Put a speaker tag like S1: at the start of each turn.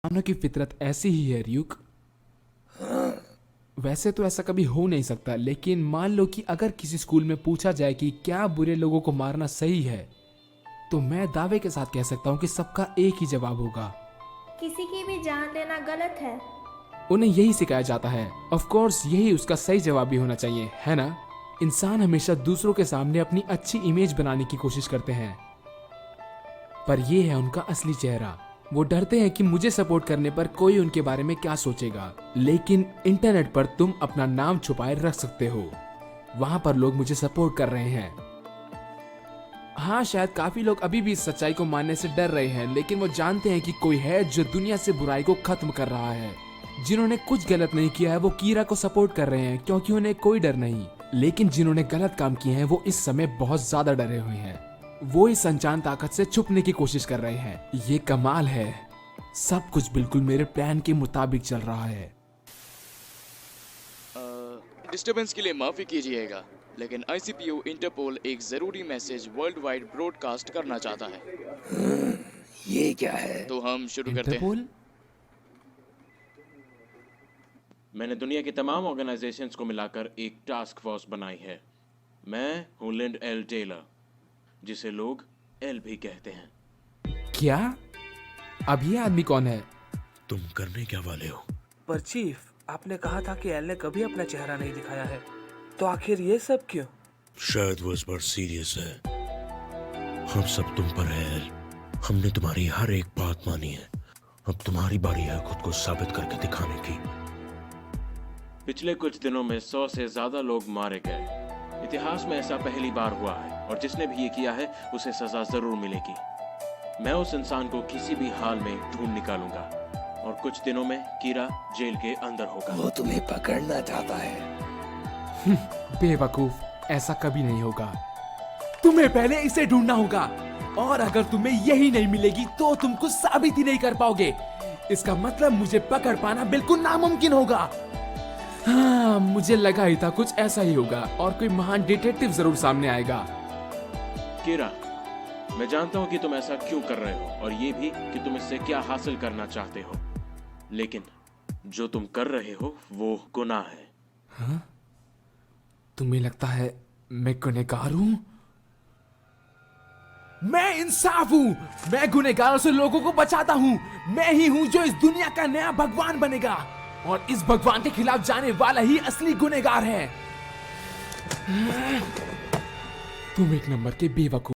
S1: इंसानों की फितरत ऐसी ही है र्यूक। वैसे तो ऐसा कभी हो नहीं सकता, लेकिन मान लो कि अगर किसी स्कूल में पूछा जाए कि क्या बुरे लोगों को मारना सही है, तो मैं दावे के साथ कह सकता हूँ कि सबका एक ही जवाब होगा।
S2: किसी की भी जान लेना गलत है।
S1: उन्हें यही सिखाया जाता है। ऑफ कोर्स यही उसका सही जवाब भी होना चाहिए, है ना? इंसान हमेशा दूसरों के सामने अपनी अच्छी इमेज बनाने की कोशिश करते हैं, पर यह है उनका असली चेहरा। वो डरते हैं कि मुझे सपोर्ट करने पर कोई उनके बारे में क्या सोचेगा। लेकिन इंटरनेट पर तुम अपना नाम छुपाए रख सकते हो। वहां पर लोग मुझे सपोर्ट कर रहे हैं। हाँ, शायद काफी लोग अभी भी इस सच्चाई को मानने से डर रहे हैं, लेकिन वो जानते हैं कि कोई है जो दुनिया से बुराई को खत्म कर रहा है। जिन्होंने कुछ गलत नहीं किया है वो कीरा को सपोर्ट कर रहे हैं क्योंकि उन्हें कोई डर नहीं। लेकिन जिन्होंने गलत काम किए हैं वो इस समय बहुत ज्यादा डरे हुए हैं। वो इस अनजान ताकत से छुपने की कोशिश कर रहे हैं। ये कमाल है, सब कुछ बिल्कुल मेरे प्लान के मुताबिक चल रहा है।
S3: डिस्टरबेंस के लिए माफी कीजिएगा, लेकिन आईसीपीयू इंटरपोल एक जरूरी मैसेज वर्ल्ड वाइड ब्रॉडकास्ट करना चाहता है।
S4: ये क्या है?
S3: तो हम शुरू करते हैं।
S1: इंटरपोल?
S5: मैंने दुनिया की तमाम ऑर्गेनाइजेशंस को मिलाकर एक टास्क फोर्स बनाई है। मैं हूँ लिंड एल टेलर, जिसे लोग एल भी कहते हैं।
S1: क्या? अब ये आदमी कौन है?
S4: तुम करने क्या वाले हो?
S6: पर चीफ, आपने कहा था कि एल ने कभी अपना चेहरा नहीं दिखाया है, तो आखिर ये सब क्यों?
S4: शायद वो इस बार सीरियस है। हम सब तुम पर है एल। हमने तुम्हारी हर एक बात मानी है। अब तुम्हारी बारी है खुद को साबित करके दिखाने की।
S5: पिछले कुछ दिनों में 100 से ज्यादा लोग मारे गए। इतिहास में ऐसा पहली बार हुआ है, और जिसने भी ये किया है उसे सजा जरूर मिलेगी। मैं उस इंसान को किसी भी हाल में ढूंढ निकालूंगा, और कुछ दिनों में कीरा जेल के अंदर होगा।
S4: वो तुम्हें पकड़ना चाहता है।
S1: बेवकूफ, ऐसा कभी नहीं होगा। तुम्हें पहले इसे ढूंढना होगा, और अगर तुम्हें यही नहीं मिलेगी तो तुम कुछ साबित ही नहीं कर पाओगे। इसका मतलब मुझे पकड़ पाना बिल्कुल नामुमकिन होगा। हाँ, मुझे लगा ही था कुछ ऐसा ही होगा, और कोई महान डिटेक्टिव जरूर सामने आएगा।
S5: कीरा, मैं जानता हूं कि तुम ऐसा क्यों कर रहे हो, और ये भी कि तुम इससे क्या हासिल करना चाहते हो, लेकिन जो तुम कर रहे हो वो गुनाह है।
S1: हाँ? तुम्हें लगता है मैं गुनहगार हूं? मैं इंसाफ हूं। मैं गुनहगारों से लोगों को बचाता हूं। मैं ही हूं जो इस दुनिया का नया भगवान बनेगा, और इस भगवान के खिलाफ जाने वाला ही असली गुनहगार है। तुम एक नंबर के बेवकूफ